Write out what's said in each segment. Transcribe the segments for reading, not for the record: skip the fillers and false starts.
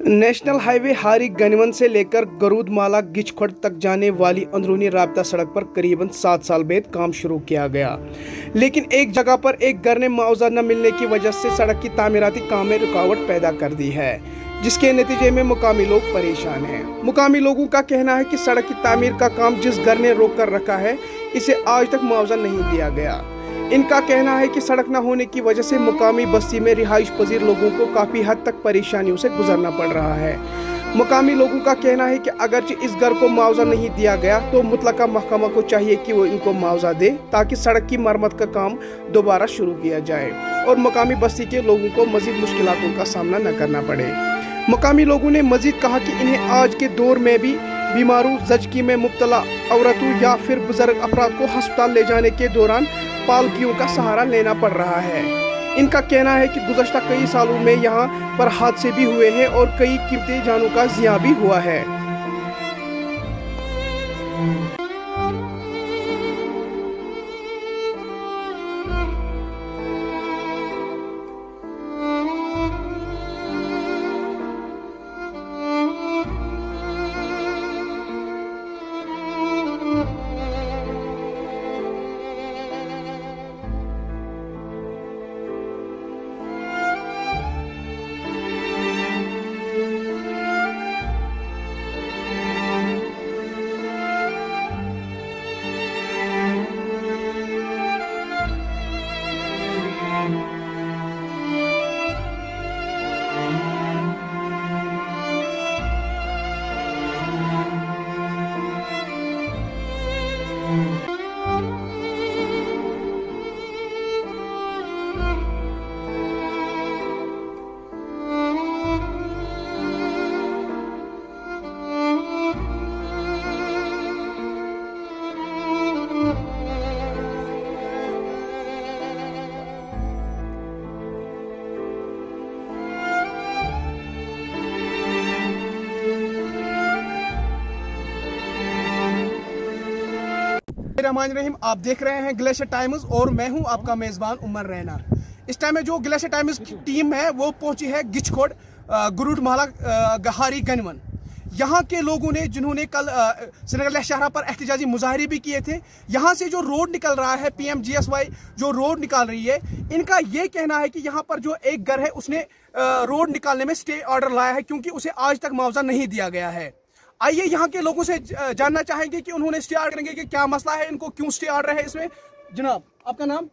National highway हारी गनवन से लेकर गरूदमाला गिचखोड़ तक जाने वाली अंदरूनी राब्ता सड़क पर करीबन 7 साल बाद काम शुरू किया गया, लेकिन एक जगह पर एक घर ने मुआवजा न मिलने की वजह से सड़क की तामीराती काम में रुकावट पैदा कर दी है, जिसके नतीजे में मुकामी लोग परेशान हैं। मुकामी लोगों का कहना है कि सड़क की तामीर का काम जिस घर ने रोक कर रखा है, इसे आज तक मुआवजा नहीं दिया गया। इनका कहना है कि सड़क न होने की वजह से मुकामी बस्ती में रिहाइश पजीर लोगों को काफ़ी हद तक परेशानियों से गुजरना पड़ रहा है। मुकामी लोगों का कहना है कि अगरचे इस घर को मुआवजा नहीं दिया गया तो मुतलका महकमा को चाहिए कि वो इनको मुआवजा दे ताकि सड़क की मरम्मत का काम दोबारा शुरू किया जाए और मुकामी बस्ती के लोगों को मजीद मुश्किलातों का सामना न करना पड़े। मुकामी लोगों ने मजीद कहा कि इन्हें आज के दौर में भी बीमारों, जचकी में मुब्तला औरतों या फिर बुजुर्ग अफराद को अस्पताल ले जाने के दौरान पालकियों का सहारा लेना पड़ रहा है। इनका कहना है कि गुज़श्ता कई सालों में यहाँ पर हादसे भी हुए हैं और कई कीमती जानों का ज़िया भी हुआ है। रहमान रहीम, आप देख रहे हैं ग्लेशियर टाइम्स और मैं हूं आपका मेज़बान उमर रैना। इस टाइम में जो ग्लेशियर टाइम्स की टीम है वो पहुंची है गिचखोड़ गरूदमाला हारी गनवन। यहाँ के लोगों ने जिन्होंने कल श्रीनगर लहशहरा पर एहतजाजी मुजाहरे भी किए थे, यहाँ से जो रोड निकल रहा है PMGSY जो रोड निकाल रही है, इनका ये कहना है कि यहाँ पर जो एक घर है उसने रोड निकालने में स्टे ऑर्डर लाया है क्योंकि उसे आज तक मुआवजा नहीं दिया गया है। आइए यहाँ के लोगों से जानना चाहेंगे कि उन्होंने स्टे ऑर्डर करेंगे कि क्या मसला है, इनको क्यों स्टे ऑर्डर है इसमें। जनाब, आपका नाम?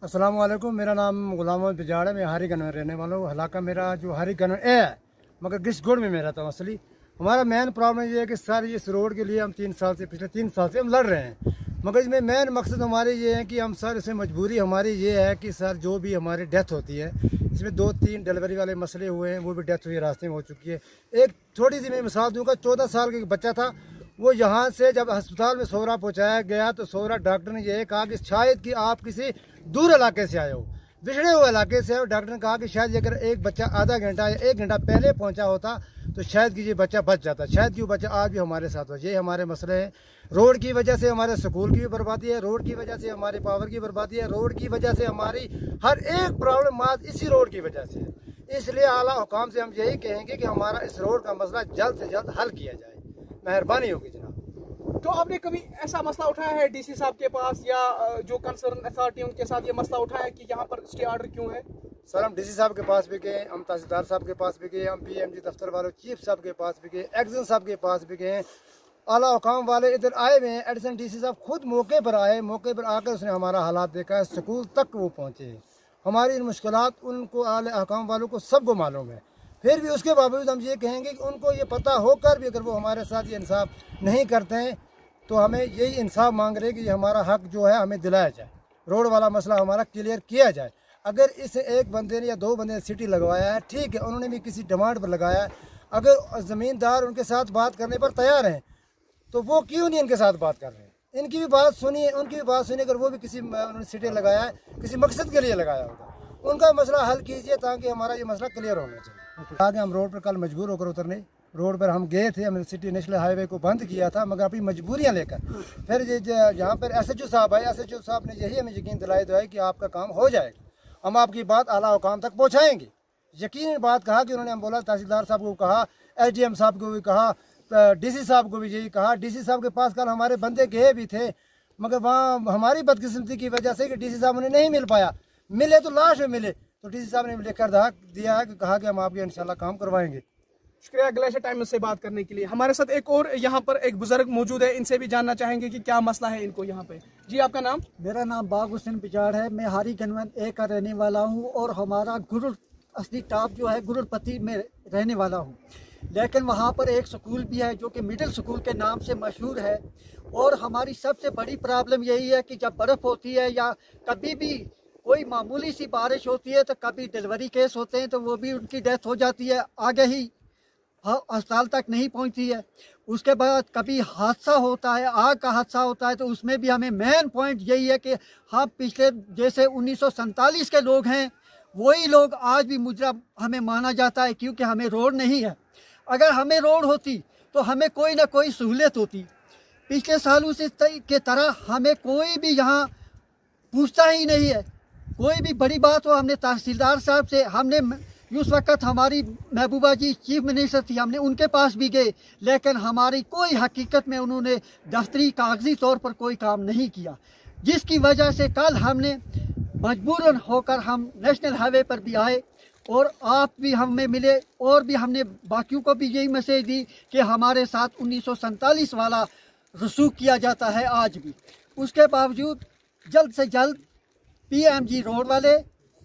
अस्सलाम वालेकुम, मेरा नाम गुलाम बिजाड़ है, मैं हारी गनवन रहने वाला हूँ। इलाका मेरा जो हारी गनवन है, मगर गिचखोड़ में मैं रहता हूँ। असली हमारा मेन प्रॉब्लम ये है कि सर इस रोड के लिए हम पिछले 3 साल से हम लड़ रहे हैं, मगर इसमें मेन मकसद हमारे ये है कि हम सर इसमें मजबूरी हमारी ये है कि सर जो भी हमारी डेथ होती है, इसमें 2-3 डिलीवरी वाले मसले हुए हैं, वो भी डेथ हुई रास्ते में हो चुकी है। एक थोड़ी सी मैं मिसाल दूंगा, 14 साल का बच्चा था, वो यहाँ से जब अस्पताल में सोहरा पहुँचाया गया तो सोहरा डॉक्टर ने यह कहा कि शायद कि आप किसी दूर इलाके से आए हो, बिछड़े हुए इलाके से आए हो। डॉक्टर ने कहा कि शायद अगर एक बच्चा आधा घंटा या 1 घंटा पहले पहुँचा होता तो शायद कि ये बच्चा बच जाता, शायद कि वो बच्चा आज भी हमारे साथ हो। ये हमारे मसले हैं। रोड की वजह से हमारे स्कूल की भी बर्बादी है, रोड की वजह से हमारी पावर की बर्बादी है, रोड की वजह से हमारी हर एक प्रॉब्लम आज इसी रोड की वजह से है। इसलिए आला हुकाम से हम यही कहेंगे कि हमारा इस रोड का मसला जल्द से जल्द हल किया जाए, मेहरबानी होगी जनाब। तो आपने कभी ऐसा मसला उठाया है DC साहब के पास या जो कंसर्न अथॉरिटी उनके साथ ये मसला उठाया है कि यहाँ पर स्टे ऑर्डर क्यों है? सर हम DC साहब के पास भी गए, हम तहसीलदार साहब के पास भी गए, हम PMG दफ्तर वालों चीफ साहब के पास भी गए, एक्जन साहब के पास भी गए, आला हुकाम वाले इधर आए हुए हैं। एडिशनल DC साहब खुद मौके पर आए, मौके पर आकर उसने हमारा हालात देखा है, स्कूल तक वो पहुँचे। हमारी इन मुश्किलात उनको आला हुकाम वालों को सबको मालूम है, फिर भी उसके बावजूद हम ये कहेंगे कि उनको ये पता होकर भी अगर वो हमारे साथ ये इंसाफ नहीं करते हैं तो हमें यही इंसाफ मांग रहे कि हमारा हक जो है हमें दिलाया जाए, रोड वाला मसला हमारा क्लियर किया जाए। अगर इस एक बंदे ने या 2 बंदे ने सिटी लगवाया है, ठीक है, उन्होंने भी किसी डिमांड पर लगाया है, अगर ज़मींदार उनके साथ बात करने पर तैयार हैं तो वो क्यों नहीं इनके साथ बात कर रहे हैं? इनकी भी बात सुनिए, उनकी भी बात सुनिए। अगर वो भी किसी उन्होंने सिटी लगाया है, किसी मकसद के लिए लगाया होगा, उनका मसला हल कीजिए ताकि हमारा ये मसला क्लियर होना चाहिए। आगे हम रोड पर कल मजबूर होकर उतरने, रोड पर हम गए थे, हमने सिटी नेशनल हाईवे को बंद किया था, मगर अपनी मजबूरियां लेकर फिर यहाँ पर SHO साहब आए, SHO साहब ने यही हमें यकीन दिलाई कि आपका काम हो जाएगा, हम आपकी बात आला हुकाम तक पहुँचाएंगे। यकीन बात कहा कि उन्होंने अम्बोला तहसीलदार साहब को कहा, SDM साहब को भी कहा, DC साहब को भी यही कहा। DC साहब के पास कल हमारे बंदे गए भी थे, मगर वहाँ हमारी बदकिस्मती की वजह से कि DC साहब उन्हें नहीं मिल पाया। मिले तो लाश में मिले, तो DC साहब ने लेकर दिया है कि कहा कि हम आपके इंशाल्लाह काम करवाएंगे। शुक्रिया ग्लेशियर टाइम्स से बात करने के लिए। हमारे साथ एक और यहाँ पर एक बुजुर्ग मौजूद है, इनसे भी जानना चाहेंगे कि क्या मसला है इनको यहाँ पे। जी आपका नाम? मेरा नाम बाग हुसैन पिचाड़ है। मैं हारी गनवन ए का रहने वाला हूँ और हमारा गुरुड़ असली टाप जो है गुरुड़पति में रहने वाला हूँ। लेकिन वहाँ पर एक स्कूल भी है जो कि मिडिल स्कूल के नाम से मशहूर है। और हमारी सबसे बड़ी प्रॉब्लम यही है कि जब बर्फ़ होती है या कभी भी कोई मामूली सी बारिश होती है तो कभी डिलीवरी केस होते हैं तो वो भी उनकी डेथ हो जाती है, आगे ही अस्पताल तक नहीं पहुंचती है। उसके बाद कभी हादसा होता है, आग का हादसा होता है, तो उसमें भी हमें मेन पॉइंट यही है कि हम पिछले जैसे 1947 के लोग हैं वही लोग आज भी मुजरम हमें माना जाता है, क्योंकि हमें रोड नहीं है। अगर हमें रोड होती तो हमें कोई ना कोई सहूलियत होती। पिछले सालों से के तरह हमें कोई भी यहाँ पूछता ही नहीं है। कोई भी बड़ी बात हो, हमने तहसीलदार साहब से, हमने उस वक़्त हमारी महबूबा जी चीफ मिनिस्टर थी, हमने उनके पास भी गए, लेकिन हमारी कोई हकीकत में उन्होंने दफ्तरी कागजी तौर पर कोई काम नहीं किया, जिसकी वजह से कल हमने मजबूरन होकर हम नेशनल हाईवे पर भी आए और आप भी हमें मिले और भी हमने बाकियों को भी यही मैसेज दी कि हमारे साथ 1947 वाला रसूख किया जाता है आज भी। उसके बावजूद जल्द से जल्द PMG रोड वाले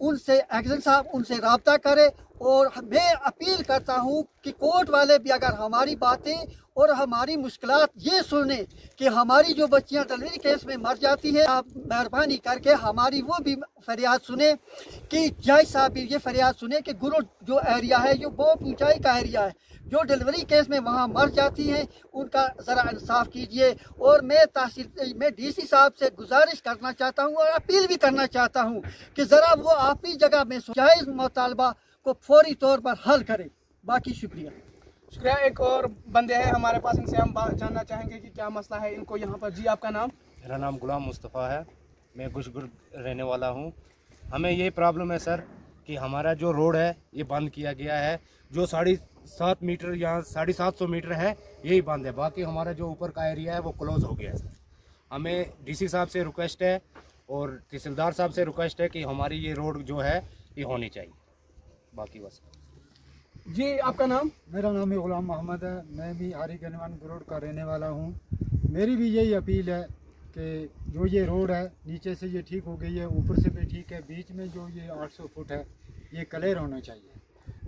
उनसे एक्शन साहब उनसे रब्ता करे। और मैं अपील करता हूं कि कोर्ट वाले भी अगर हमारी बातें और हमारी मुश्किलात ये सुने कि हमारी जो बच्चियां डिलीवरी केस में मर जाती है, आप मेहरबानी करके हमारी वो भी फरियाद सुने कि जज साहब भी ये फरियाद सुने कि गुरुड़ जो एरिया है जो बहुत ऊंचाई का एरिया है, जो डिलीवरी केस में वहाँ मर जाती हैं, उनका ज़रा इंसाफ कीजिए। और मैं DC साहब से गुजारिश करना चाहता हूँ और अपील भी करना चाहता हूँ कि ज़रा वो अपनी जगह में जायज़ मुतालबा को फौरी तौर पर हल करें। बाकी शुक्रिया। शुक्रिया। एक और बंदे हैं हमारे पास, इनसे हम जानना चाहेंगे कि क्या मसला है इनको यहाँ पर। जी आपका नाम? मेरा नाम गुलाम मुस्तफ़ा है, मैं गुशगुर रहने वाला हूँ। हमें ये प्रॉब्लम है सर कि हमारा जो रोड है ये बंद किया गया है। जो 7.5 मीटर या 750 मीटर है यही बंद है, बाकी हमारा जो ऊपर का एरिया है वो क्लोज़ हो गया है सर। हमें DC साहब से रिक्वेस्ट है और तहसीलदार साहब से रिक्वेस्ट है कि हमारी ये रोड जो है ये होनी चाहिए। बाकी बस। जी आपका नाम? मेरा नाम गुलाम मोहम्मद है, मैं भी हारी गनवन गुरुड़ का रहने वाला हूँ। मेरी भी यही अपील है कि जो ये रोड है नीचे से ये ठीक हो गई है, ऊपर से भी ठीक है, बीच में जो ये 800 फुट है ये क्लियर होना चाहिए।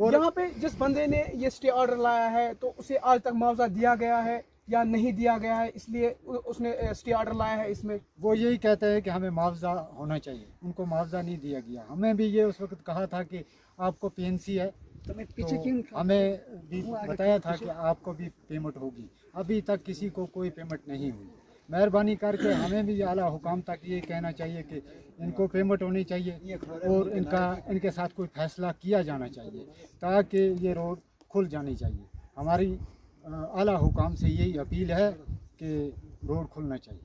और यहाँ पे जिस बंदे ने ये स्टे ऑर्डर लाया है तो उसे आज तक मुआवजा दिया गया है या नहीं दिया गया है, इसलिए उसने स्टे ऑर्डर लाया है? इसमें वो यही कहते हैं कि हमें मुआवजा होना चाहिए, उनको मुआवजा नहीं दिया गया। हमें भी ये उस वक्त कहा था कि आपको PNC है, तो हमें भी बताया था कि आपको भी पेमेंट होगी। अभी तक किसी को कोई पेमेंट नहीं हुई। मेहरबानी करके हमें भी आला हुकाम तक ये कहना चाहिए कि इनको पेमेंट होनी चाहिए और इनके साथ कोई फैसला किया जाना चाहिए ताकि ये रोड खुल जानी चाहिए। हमारी आला हुकाम से यही अपील है कि रोड खुलना चाहिए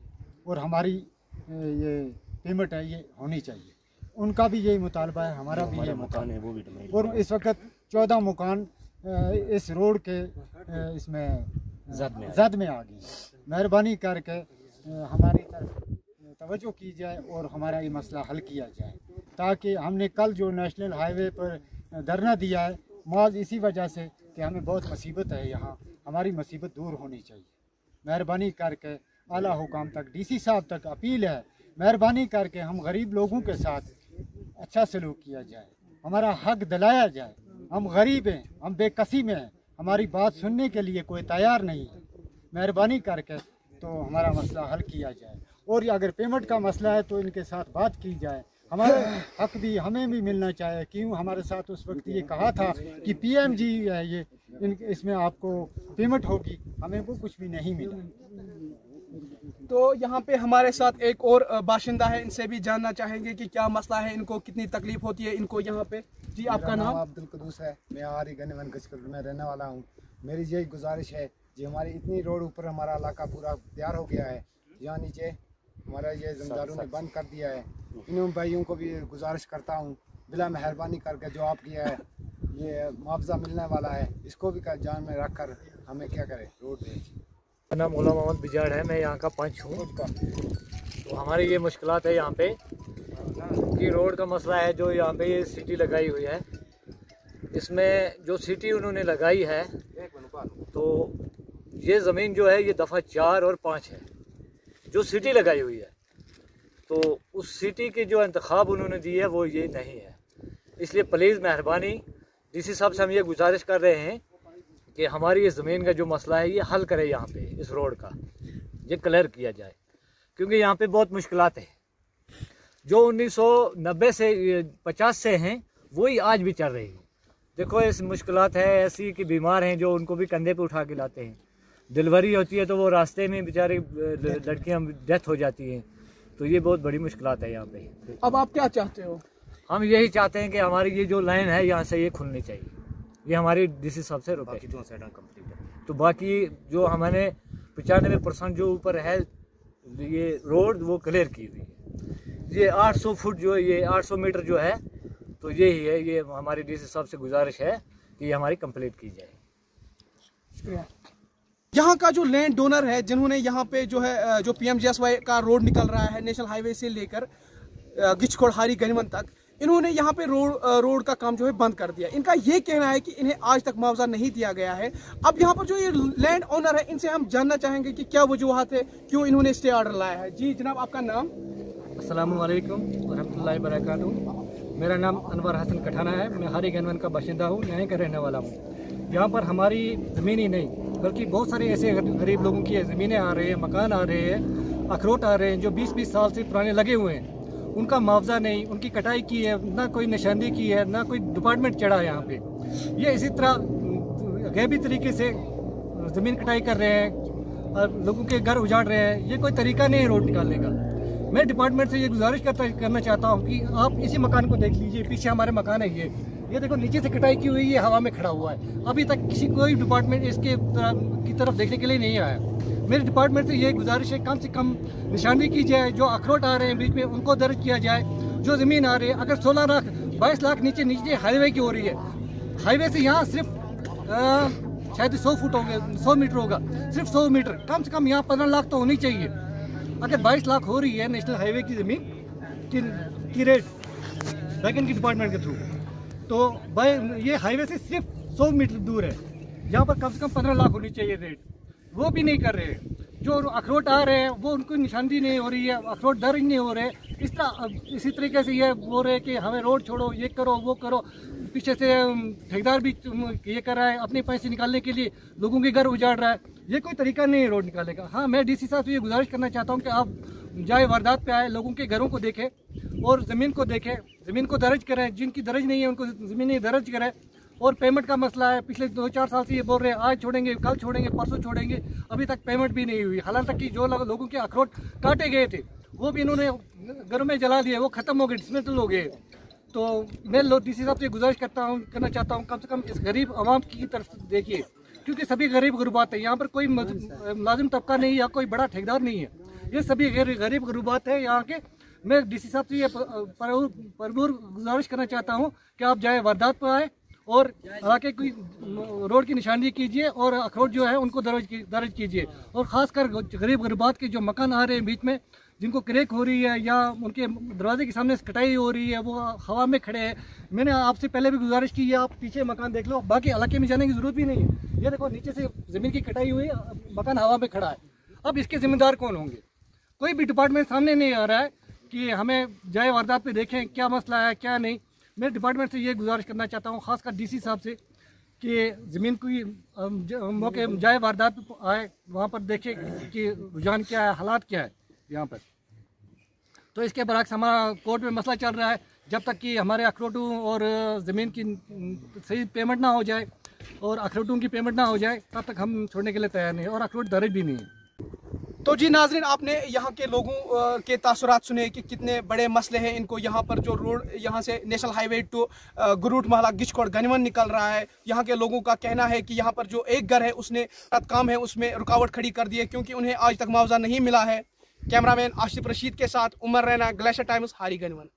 और हमारी ये पेमेंट है ये होनी चाहिए। उनका भी यही मुतालबा है, हमारा भी ये मकान है वो भी। और इस वक्त 14 मकान इस रोड के इसमें जद में आ गई। मेहरबानी करके हमारी तरफ तवज्जो की जाए और हमारा ये मसला हल किया जाए, ताकि हमने कल जो नेशनल हाईवे पर धरना दिया है मौज इसी वजह से कि हमें बहुत मुसीबत है, यहाँ हमारी मुसीबत दूर होनी चाहिए। मेहरबानी करके आला हुकाम तक DC साहब तक अपील है, मेहरबानी करके हम गरीब लोगों के साथ अच्छा सलूक किया जाए, हमारा हक दिलाया जाए। हम गरीब हैं, हम बेकसी में हैं, हमारी बात सुनने के लिए कोई तैयार नहीं है। मेहरबानी करके तो हमारा मसला हल किया जाए और अगर पेमेंट का मसला है तो इनके साथ बात की जाए। हमारा हक भी हमें भी मिलना चाहिए। क्यों हमारे साथ उस वक्त ये कहा था कि PMG है ये इसमें आपको पेमेंट होगी, हमें वो कुछ भी नहीं मिला। तो यहाँ पे हमारे साथ एक और बाशिंदा है, इनसे भी जानना चाहेंगे कि क्या मसला है, इनको कितनी तकलीफ होती है इनको यहाँ पे। जी आपका नाम? अब्दुल कुद्दूस है, मैं हारी गनवन गजकुल में रहने वाला हूँ। मेरी यही गुजारिश है जी, हमारी इतनी रोड ऊपर हमारा इलाका पूरा तैयार हो गया है, यहाँ नीचे हमारा ये जमींदारों ने बंद कर दिया है। इन भाइयों को भी गुजारिश करता हूँ बिला मेहरबानी करके जो आप किया है ये मुआवजा मिलने वाला है, इसको भी ध्यान में रखकर हमें क्या करें रोड पे। मेरा नाम गुलाम मोहम्मद बिजाड़ है, मैं यहाँ का पंच हूँ। तो हमारी ये मुश्किलात है यहाँ पे कि रोड का मसला है। जो यहाँ पे ये सिटी लगाई हुई है, इसमें जो सिटी उन्होंने लगाई है तो ये ज़मीन जो है ये दफ़ा 4 और 5 है जो सिटी लगाई हुई है। तो उस सिटी की जो इंतखाब उन्होंने दी है वो ये नहीं है। इसलिए प्लीज़ मेहरबानी डीसी साहब से हम ये गुजारिश कर रहे हैं कि हमारी ये ज़मीन का जो मसला है ये हल करे, यहाँ पे इस रोड का ये क्लियर किया जाए, क्योंकि यहाँ पे बहुत मुश्किलात है। जो 1990 से 50 से हैं वही आज भी चल रही है। देखो इस मुश्किलात है ऐसी कि बीमार हैं जो उनको भी कंधे पे उठा के लाते हैं, डिलीवरी होती है तो वो रास्ते में बेचारे लड़कियाँ डेथ हो जाती हैं। तो ये बहुत बड़ी मुश्किलात है यहाँ पे। अब आप क्या चाहते हो? हम यही चाहते हैं कि हमारी ये जो लाइन है यहाँ से ये खुलनी चाहिए, ये हमारी डीसी साहब से रुके। तो बाकी जो हमने 95% जो ऊपर है ये रोड वो क्लियर की हुई है। ये 800 फुट जो ये 800 मीटर जो है तो यही है, ये हमारी डीसी साहब से गुजारिश है कि ये हमारी कंप्लीट की जाए। शुक्रिया। यहाँ का जो लैंड डोनर है जिन्होंने यहाँ पे जो है जो PMGSY का रोड निकल रहा है नेशनल हाईवे से लेकर गिचखोड़ हारी गनीमत तक, इन्होंने यहाँ पे रोड का काम जो है बंद कर दिया। इनका ये कहना है कि इन्हें आज तक मुआवजा नहीं दिया गया है। अब यहाँ पर जो ये लैंड ओनर है इनसे हम जानना चाहेंगे कि क्या वजूहत है, क्यों इन्होंने स्टे ऑर्डर लाया है। जी जनाब, आपका नाम? अस्सलाम वालेकुम रहमतुल्लाहि बरकातहू। मेरा नाम अनवर हसन कठाना है, मैं हारी गनवन का बाशिंदा हूँ, यहाँ का रहने वाला हूँ। यहाँ पर हमारी ज़मीन ही नहीं बल्कि बहुत सारे ऐसे गरीब लोगों की ज़मीनें आ रहे हैं, मकान आ रहे हैं, अखरोट आ रहे हैं जो 20-20 साल से पुराने लगे हुए हैं। उनका मुआवजा नहीं, उनकी कटाई की है, ना कोई निशानदी की है, ना कोई डिपार्टमेंट चढ़ा है यहाँ पे। ये इसी तरह गैबी तरीके से ज़मीन कटाई कर रहे हैं और लोगों के घर उजाड़ रहे हैं। ये कोई तरीका नहीं है रोड निकालने का। मैं डिपार्टमेंट से ये गुजारिश करना चाहता हूँ कि आप इसी मकान को देख लीजिए, पीछे हमारे मकान है ये देखो नीचे से कटाई की हुई, ये हवा में खड़ा हुआ है। अभी तक कोई डिपार्टमेंट इसके की तरफ देखने के लिए नहीं आया। मेरे डिपार्टमेंट से ये गुजारिश है कम से कम निशानी की जाए, जो अखरोट आ रहे हैं बीच में उनको दर्ज किया जाए, जो ज़मीन आ रही है। अगर 16 लाख 22 लाख नीचे हाईवे की हो रही है, हाईवे से यहाँ सिर्फ शायद 100 फुट होंगे, 100 मीटर होगा, सिर्फ 100 मीटर, कम से कम यहाँ 15 लाख तो होनी चाहिए। अगर 22 लाख हो रही है नेशनल हाईवे की ज़मीन की रेट वैगन की डिपार्टमेंट के थ्रू, तो ये हाईवे से सिर्फ 100 मीटर दूर है, यहाँ पर कम से कम 15 लाख होनी चाहिए रेट, वो भी नहीं कर रहे हैं। जो अखरोट आ रहे हैं वो उनको निशानी नहीं हो रही है, अखरोट दर्ज नहीं हो रहे। इसी तरीके से ये बोल रहे हैं कि हमें रोड छोड़ो, ये करो वो करो। पीछे से ठेकेदार भी ये कर रहा है अपने पैसे निकालने के लिए, लोगों के घर उजाड़ रहा है। ये कोई तरीका नहीं है रोड निकालने का। हाँ, मैं डीसी साहब से ये गुजारिश करना चाहता हूँ कि आप जाए वारदात पे आए, लोगों के घरों को देखें और ज़मीन को देखें, ज़मीन को दर्ज करें। जिनकी दर्ज नहीं है उनको ज़मीन दर्ज करें। और पेमेंट का मसला है, पिछले 2-4 साल से ये बोल रहे हैं आज छोड़ेंगे, कल छोड़ेंगे, परसों छोड़ेंगे, अभी तक पेमेंट भी नहीं हुई। हालांकि कि जो लोगों के अखरोट काटे गए थे वो भी इन्होंने घरों में जला दिए, वो ख़त्म हो गए, डिसमेंटल हो गए। तो मैं डीसी साहब से गुजारिश करना चाहता हूँ कम से कम इस गरीब आवाम की तरफ देखिए, क्योंकि सभी गरीब गुरबात है। यहाँ पर कोई मुलाजिम तबका नहीं या कोई बड़ा ठेकेदार नहीं है, ये सभी गरीब गुरबात है यहाँ के। मैं डीसी साहब से ये भरपूर गुजारिश करना चाहता हूँ कि आप जाए वारदात पर आए और आके कोई रोड की निशानी कीजिए और अखरोट जो है उनको दर्ज कीजिए। और ख़ासकर गरीब गुरबात के जो मकान आ रहे हैं बीच में, जिनको क्रैक हो रही है या उनके दरवाजे के सामने कटाई हो रही है, वो हवा में खड़े हैं। मैंने आपसे पहले भी गुजारिश की है, आप पीछे मकान देख लो, बाकी इलाके में जाने की ज़रूरत भी नहीं है। ये देखो नीचे से ज़मीन की कटाई हुई, मकान हवा में खड़ा है। अब इसके ज़िम्मेदार कौन होंगे? कोई भी डिपार्टमेंट सामने नहीं आ रहा है कि हमें जाए वारदात पे देखें क्या मसला है क्या नहीं। मैं डिपार्टमेंट से ये गुजारिश करना चाहता हूँ, खासकर डीसी साहब से, कि ज़मीन की मौके जाए वारदात पे आए, वहाँ पर देखे कि रुझान क्या है, हालात क्या है यहाँ पर। तो इसके बरक्स हमारा कोर्ट में मसला चल रहा है। जब तक कि हमारे अखरोटों और ज़मीन की सही पेमेंट ना हो जाए और अखरोटों की पेमेंट ना हो जाए, तब तक हम छोड़ने के लिए तैयार नहीं, और अखरोट दर्ज भी नहीं है। तो जी नाज़रीन, आपने यहाँ के लोगों के तासुरात सुने कि कितने बड़े मसले हैं इनको। यहाँ पर जो रोड यहाँ से नेशनल हाईवे टू गुरुट महला गिचखोड़ गनीमत निकल रहा है, यहाँ के लोगों का कहना है कि यहाँ पर जो एक घर है उसने काम है उसमें रुकावट खड़ी कर दी है, क्योंकि उन्हें आज तक मुआवजा नहीं मिला है। कैमरामैन आशिफ रशीद के साथ उमर रैना, ग्लेशियर टाइम्स, हारी गनीमत।